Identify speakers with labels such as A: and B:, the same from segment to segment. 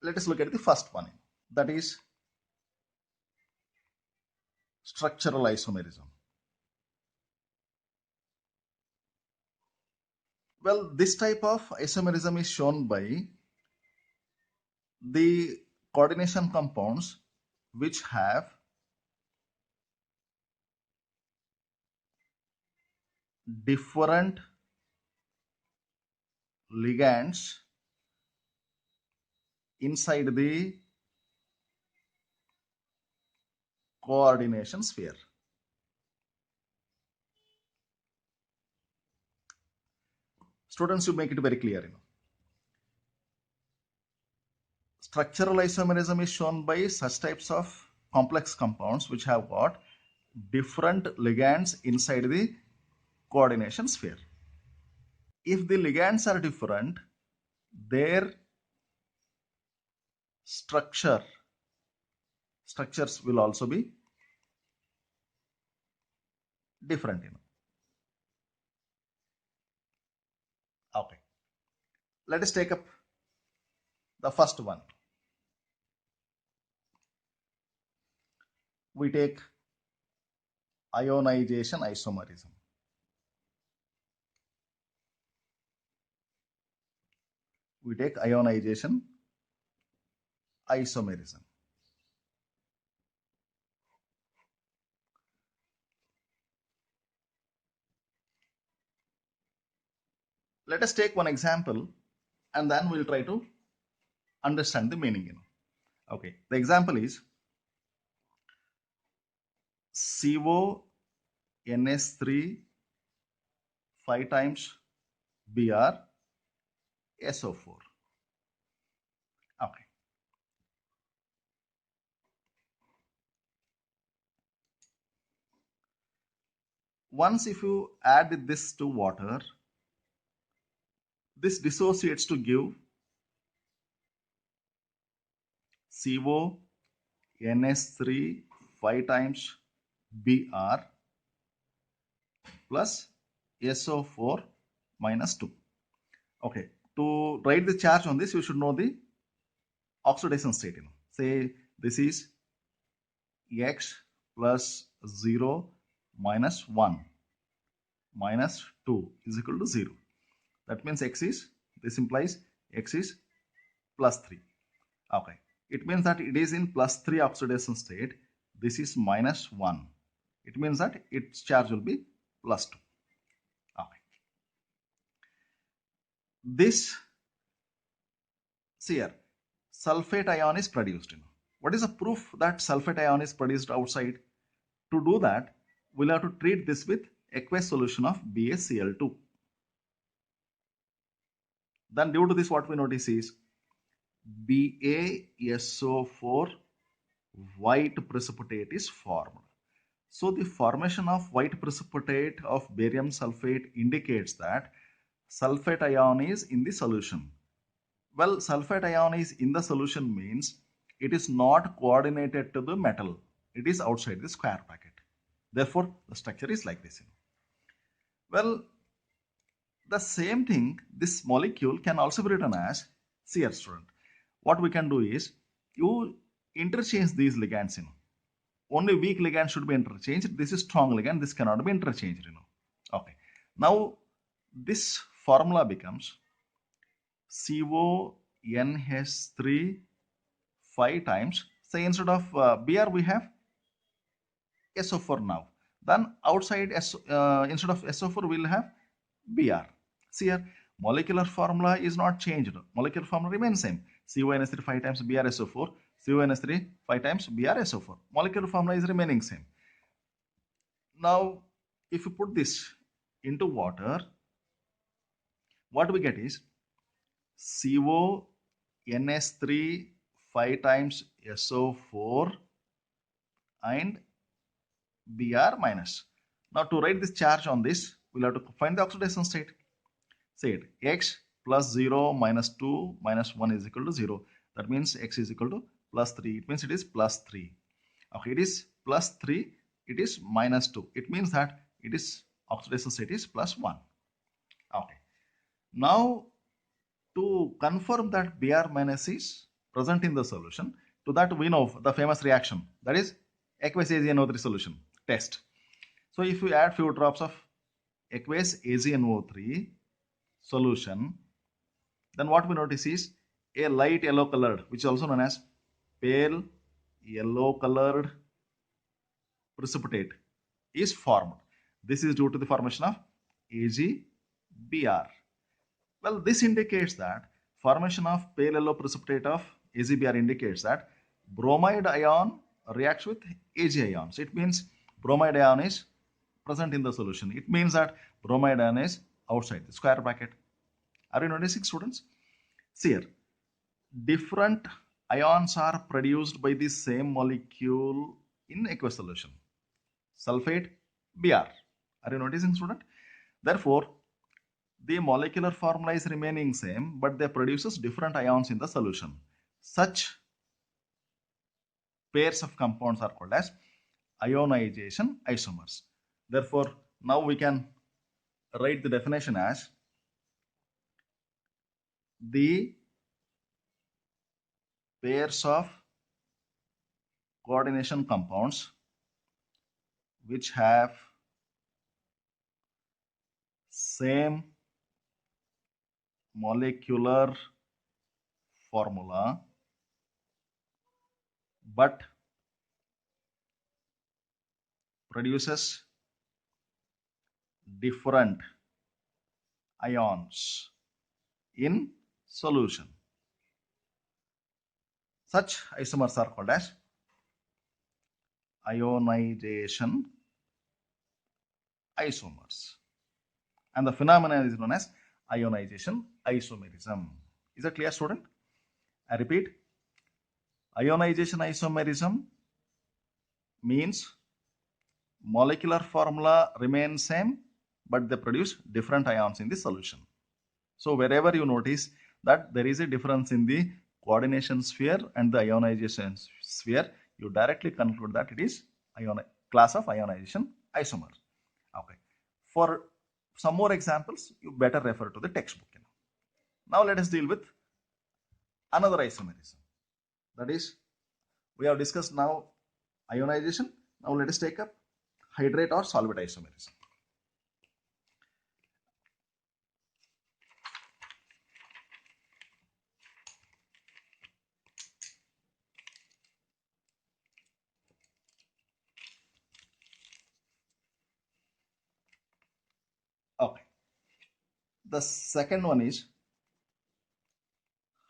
A: Let us look at the first one, that is structural isomerism. Well, this type of isomerism is shown by the coordination compounds which have different ligands inside the coordination sphere. Students, you make it very clear. Structural isomerism is shown by such types of complex compounds which have got different ligands inside the coordination sphere. If the ligands are different, their structures will also be different. Okay. Let us take up the first one. We take ionization isomerism. We take ionization isomerism. Let us take one example and then we'll try to understand the meaning. Okay, the example is CONS3 5 times Br SO4. Okay. Once if you add this to water, this dissociates to give CONS3 5 times Br plus SO4 minus 2. Okay, to write the charge on this, you should know the oxidation state. Say this is X plus 0 minus 1 minus 2 is equal to 0. That means this implies X is plus 3. Okay, it means that it is in plus 3 oxidation state. This is minus 1. It means that its charge will be plus 2. Okay. This, see here, sulfate ion is produced. What is the proof that sulfate ion is produced outside? To do that, we'll have to treat this with aqueous solution of BaCl2. Then due to this, what we notice is BaSO4 white precipitate is formed. So the formation of white precipitate of barium sulfate indicates that sulfate ion is in the solution. Well, sulfate ion is in the solution means it is not coordinated to the metal. It is outside the square bracket. Therefore, the structure is like this. Well, the same thing, this molecule can also be written as, see here student, what we can do is, you interchange these ligands. Only weak ligand should be interchanged. This is strong ligand, this cannot be interchanged. Okay. Now, this formula becomes CONH3 5 times, say instead of Br we have SO4 now. Then outside instead of SO4 we'll have Br. See here, molecular formula is not changed. Molecular formula remains same. CONH3 5 times BrSO4, CONH3 5 times BrSO4. Molecular formula is remaining same. Now, if you put this into water, what we get is CONH3 5 times SO4 and Br minus. Now, to write this charge on this, we'll have to find the oxidation state. Say it, X plus 0 minus 2 minus 1 is equal to 0. That means X is equal to plus 3. It means it is plus 3. Okay, it is plus 3. It is minus 2. It means that it is oxidation state is plus 1. Okay. Now, to confirm that Br minus is present in the solution. To that we know the famous reaction, that is aqueous AgNO3 solution test. So if we add few drops of aqueous AgNO3 solution, then what we notice is a light yellow colored, which is also known as pale yellow colored precipitate is formed. This is due to the formation of AgBr. Well, this indicates that formation of pale yellow precipitate of AgBr indicates that bromide ion reacts with Ag ions. It means bromide ion is present in the solution. It means that bromide ion is outside the square bracket. Are you noticing, students? See here, different ions are produced by the same molecule in aqueous solution. Sulfate, Br. Are you noticing, student? Therefore, the molecular formula is remaining same, but they produces different ions in the solution. Such pairs of compounds are called as ionization isomers. Therefore, now we can write the definition as the pairs of coordination compounds which have same molecular formula but produces different ions in solution. Such isomers are called as ionization isomers. And the phenomenon is known as ionization isomerism. Is that clear, student? I repeat, ionization isomerism means molecular formula remains same, but they produce different ions in the solution. So wherever you notice that there is a difference in the coordination sphere and the ionization sphere, you directly conclude that it is class of ionization isomer. Okay. For some more examples, you better refer to the textbook. Now let us deal with another isomerism. That is, we have discussed now ionization. Now let us take up hydrate or solvent isomerism. Okay. The second one is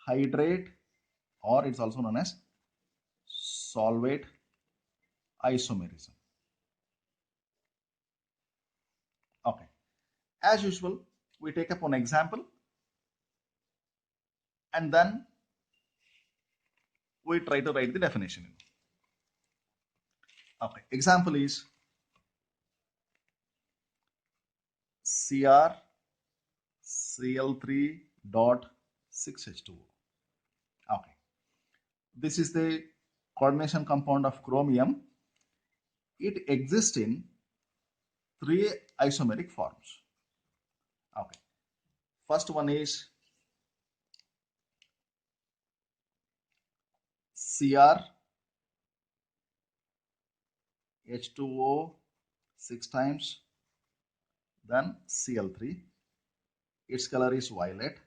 A: hydrate, or it's also known as solvate isomerism. Okay. As usual, we take up one example and then we try to write the definition. Okay. Example is Cr Cl3 dot 6H2O. Okay. This is the coordination compound of chromium. It exists in 3 isomeric forms. Okay. First one is Cr H2O 6 times, then Cl3. Its color is violet.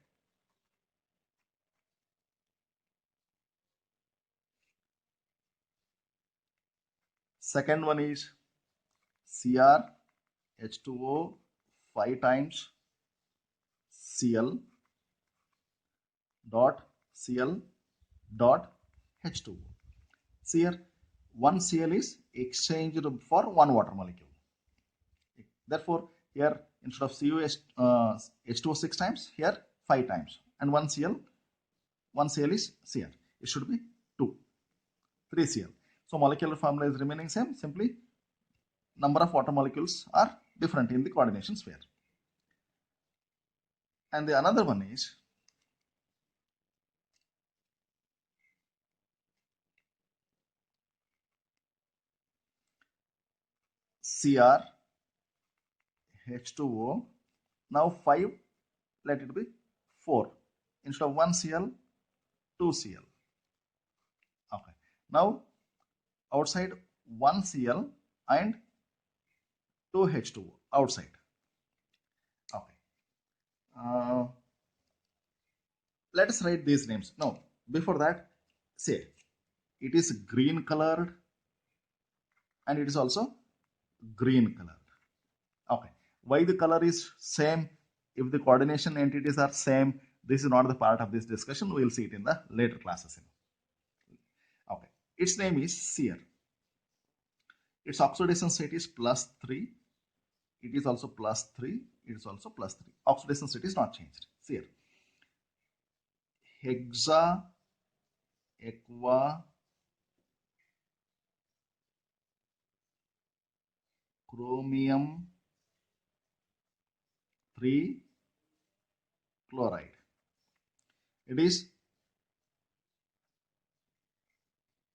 A: Second one is Cr H2O 5 times Cl dot Cl dot H2O. See here, one Cl is exchanged for one water molecule. Therefore, here instead of H2O 6 times, here 5 times, and one Cl is Cl. It should be 3 Cl. So molecular formula is remaining same. Simply number of water molecules are different in the coordination sphere. And the another one is Cr H2O. Now 5, let it be 4. Instead of 1 Cl, 2 Cl. Okay. Now outside 1 Cl and 2 H2O outside. Okay. Uh, let us write these names. No, before that, say it is green colored and it is also green colored. Okay. Why the color is same? If the coordination entities are same, this is not the part of this discussion. We will see it in the later classes. Okay. Its name is Cr. Its oxidation state is +3. It is also +3. It is also +3. Oxidation state is not changed. Cr. Hexa, aqua, chromium 3 chloride. It is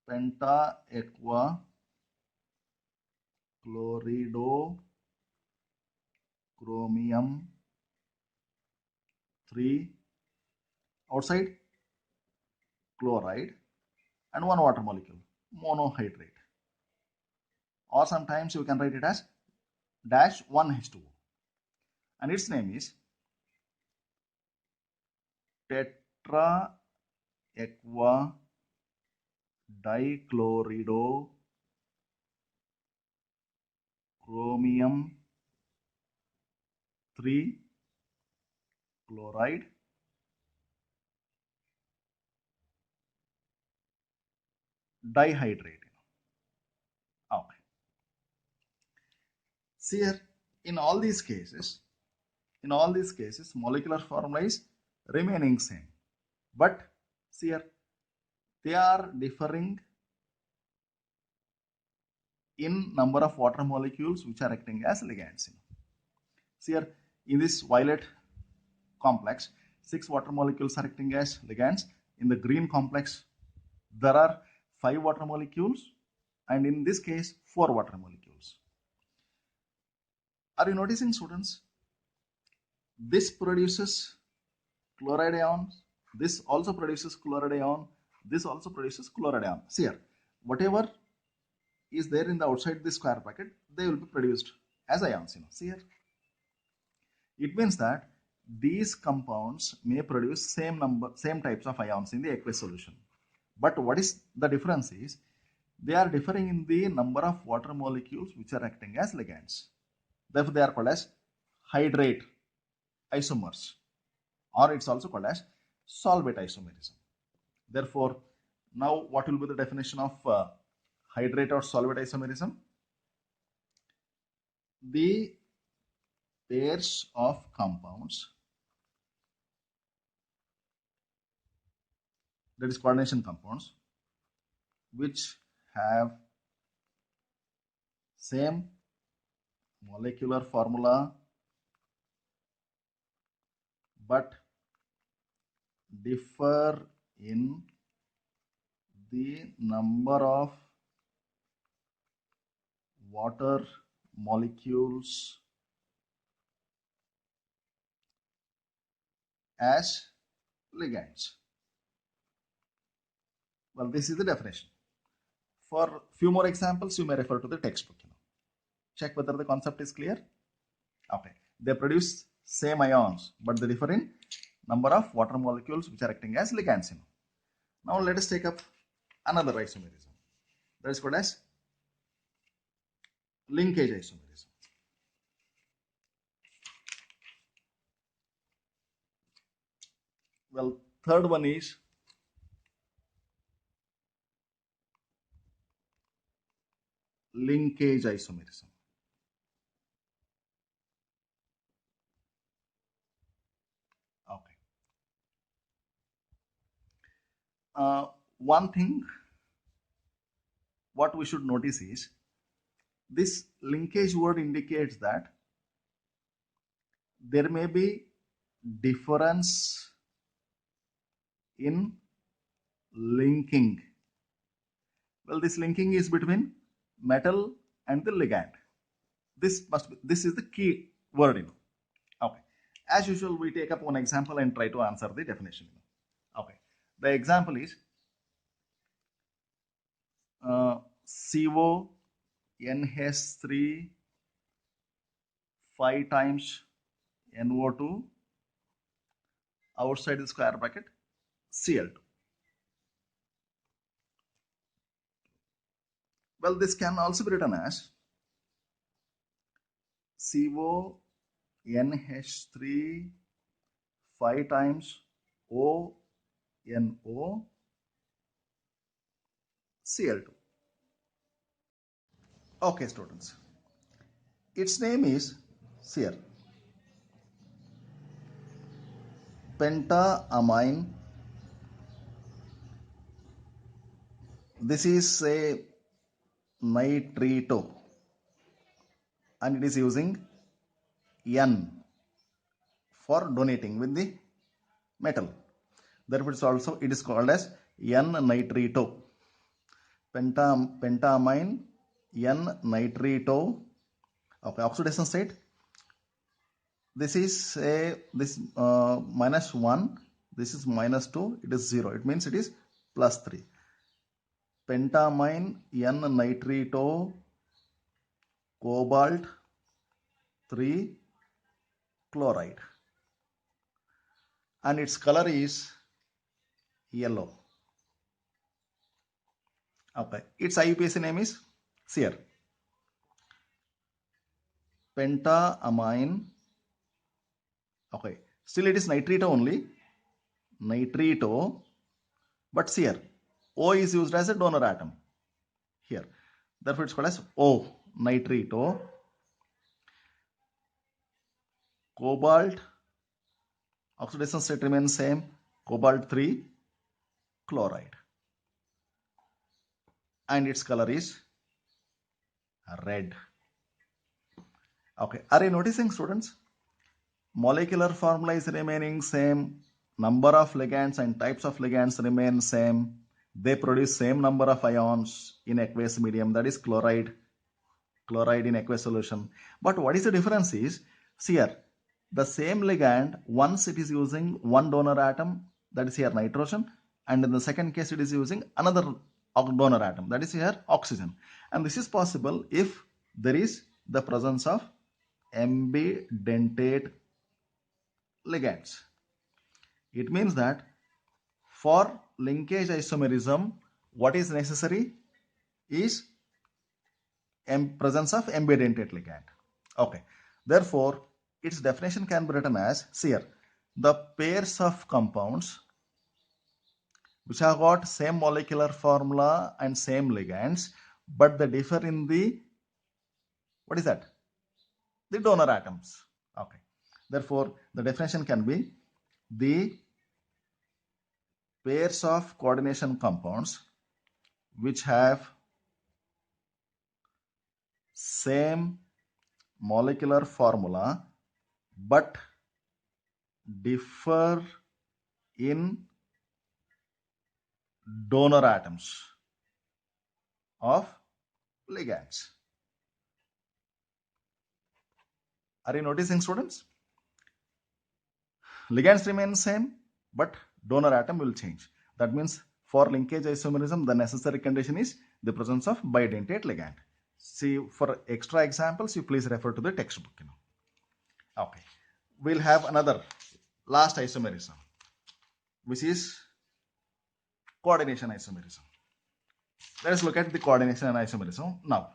A: penta aqua chlorido chromium 3 outside chloride and one water molecule, monohydrate, or sometimes you can write it as -1H2O, and its name is tetra aqua dichlorido chromium 3 chloride dihydrate. Okay. See here, in all these cases, molecular formula is remaining same. But see here, they are differing in number of water molecules which are acting as ligands. See here, in this violet complex, 6 water molecules are acting as ligands. In the green complex, there are 5 water molecules, and in this case, 4 water molecules. Are you noticing, students? This produces chloride ion, this also produces chloride ion, this also produces chloride ion. See here, whatever is there in the outside this square bracket, they will be produced as ions. See here, it means that these compounds may produce same types of ions in the aqueous solution. But what is the difference is they are differing in the number of water molecules which are acting as ligands. Therefore, they are called as hydrate isomers, or it's also called as solvate isomerism. Therefore, now what will be the definition of hydrate or solvate isomerism? The pairs of compounds, that is coordination compounds, which have same molecular formula but differ in the number of water molecules as ligands. Well, this is the definition. For few more examples, you may refer to the textbook. Check whether the concept is clear. Okay, they produce same ions, but they differ in number of water molecules which are acting as ligands. Now let us take up another isomerism, that is called as linkage isomerism. Well, third one is linkage isomerism. Okay. One thing what we should notice is this linkage word indicates that there may be difference in linking. Well, this linking is between metal and the ligand. This is the key word. Okay. As usual, we take up one example and try to answer the definition. Okay. The example is CO NH3 5 times NO2 outside the square bracket Cl2. Well, this can also be written as CO NH3 5 times ONO Cl2. Okay, students. Its name is here pentamine. This is a nitrito and it is using N for donating with the metal. Therefore, it is called as N-nitrito. Pentamine N-nitrito. Okay, oxidation state. This is minus 1. This is minus 2. It is 0. It means it is plus 3. Pentamine N-nitrito cobalt 3 chloride. And its color is yellow. Okay, its IUPAC name is here pentamine. Okay, still it is nitrito only, nitrito, but here O is used as a donor atom here. Therefore, it's called as O nitrito cobalt. Oxidation state remains same, cobalt 3 chloride, and its color is red. Okay, are you noticing, students? Molecular formula is remaining same, number of ligands and types of ligands remain same. They produce same number of ions in aqueous medium, that is chloride in aqueous solution. But what is the difference is, see here, the same ligand, once it is using one donor atom, that is here nitrogen, and in the second case it is using another donor atom, that is here oxygen. And this is possible if there is the presence of ambidentate ligands. It means that for linkage isomerism, what is necessary is presence of ambidentate ligand. Okay, therefore its definition can be written as, see here, the pairs of compounds which have got same molecular formula and same ligands, but they differ in the, what is that, the donor atoms. Okay, therefore the definition can be the pairs of coordination compounds which have same molecular formula but differ in donor atoms of ligands. Are you noticing, students? Ligands remain same, but donor atom will change. That means for linkage isomerism, the necessary condition is the presence of bidentate ligand. See, for extra examples, you please refer to the textbook. Okay, we'll have another last isomerism, which is coordination isomerism. Let us look at the coordination and isomerism now.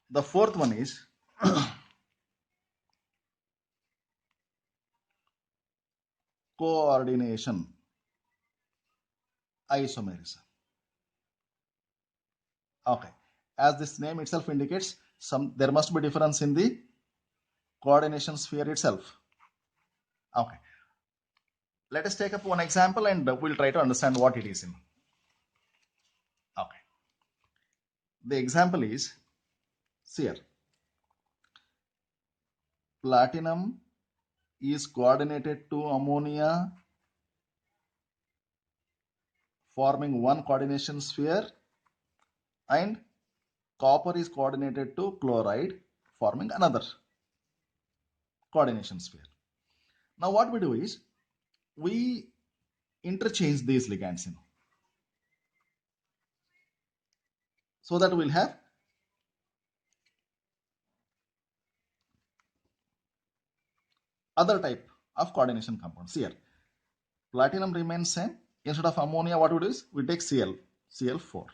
A: The fourth one is coordination isomerism. Okay, as this name itself indicates, there must be difference in the coordination sphere itself. Okay, let us take up one example and we'll try to understand what it is in. Okay, the example is, see here, platinum is coordinated to ammonia forming one coordination sphere, and copper is coordinated to chloride forming another coordination sphere. Now what we do is we interchange these ligands. So that we'll have other type of coordination compounds. Here, platinum remains same. Instead of ammonia, what we do is we take Cl, Cl4.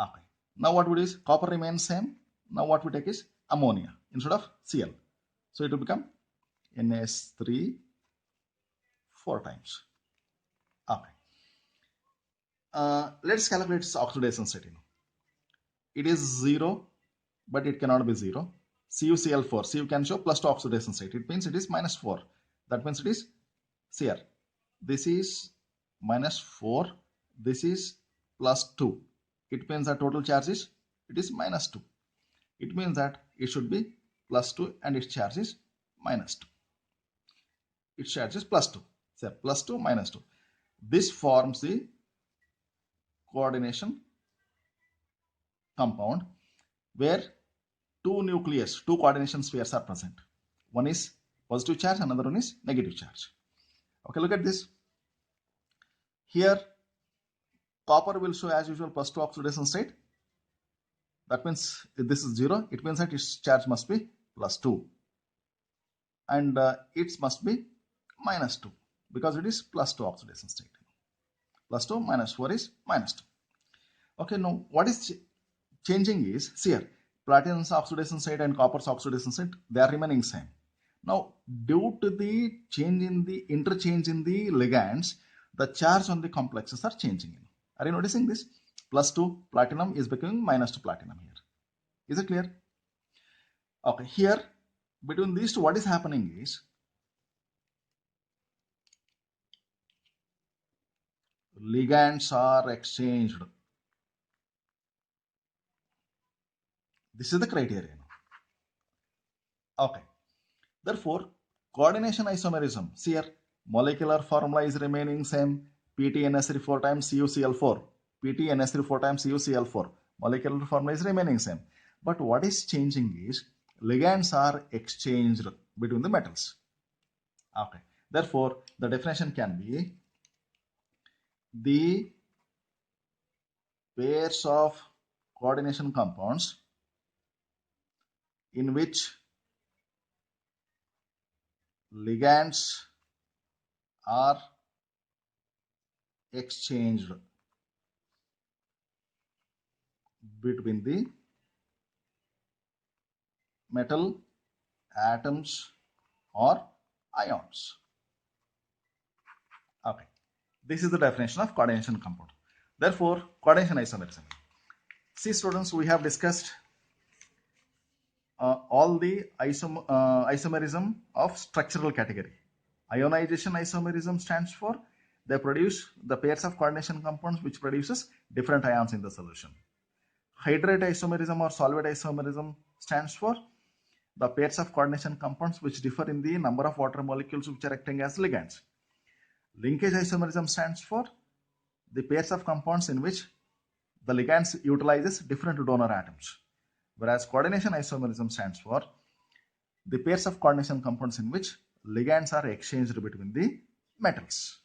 A: Okay. Now what we do is copper remains same. Now what we take is ammonia instead of Cl. So it will become NS3 4 times. Okay. Let's calculate its oxidation state. It is 0, but it cannot be 0. CuCl4. Cu can show plus 2 oxidation state. It means it is minus 4. That means it is here. This is minus 4. This is plus 2. It means that total charge is minus 2. It means that it should be plus 2 and its charge is minus 2. Its charge is plus 2. So plus 2 minus 2. This forms the coordination compound where two coordination spheres are present. One is positive charge, another one is negative charge. Okay, look at this. Here, copper will show as usual plus 2 oxidation state. That means if this is 0, it means that its charge must be plus 2. And it must be minus 2 because it is plus 2 oxidation state. Plus 2 minus 4 is minus 2. Okay, now what is changing is, see here, platinum's oxidation state and copper's oxidation state, they are remaining same. Now, due to the change in the interchange in the ligands, the charge on the complexes are changing. Are you noticing this? Plus 2 platinum is becoming minus 2 platinum here. Is it clear? Okay, here between these two, what is happening is ligands are exchanged. This is the criterion. Okay. Therefore, coordination isomerism. See here, molecular formula is remaining same. PTNS3 4 times CuCl4. PTNS3 4 times CuCl4. Molecular formula is remaining same. But what is changing is ligands are exchanged between the metals. Okay. Therefore, the definition can be the pairs of coordination compounds in which ligands are exchanged between the metal atoms or ions. Okay, this is the definition of coordination compound. Therefore, coordination isomerism. See students, we have discussed all the isomerism of structural category. Ionization isomerism stands for they produce the pairs of coordination compounds which produces different ions in the solution. Hydrate isomerism or solvate isomerism stands for the pairs of coordination compounds which differ in the number of water molecules which are acting as ligands. Linkage isomerism stands for the pairs of compounds in which the ligands utilizes different donor atoms. Whereas coordination isomerism stands for the pairs of coordination compounds in which ligands are exchanged between the metals.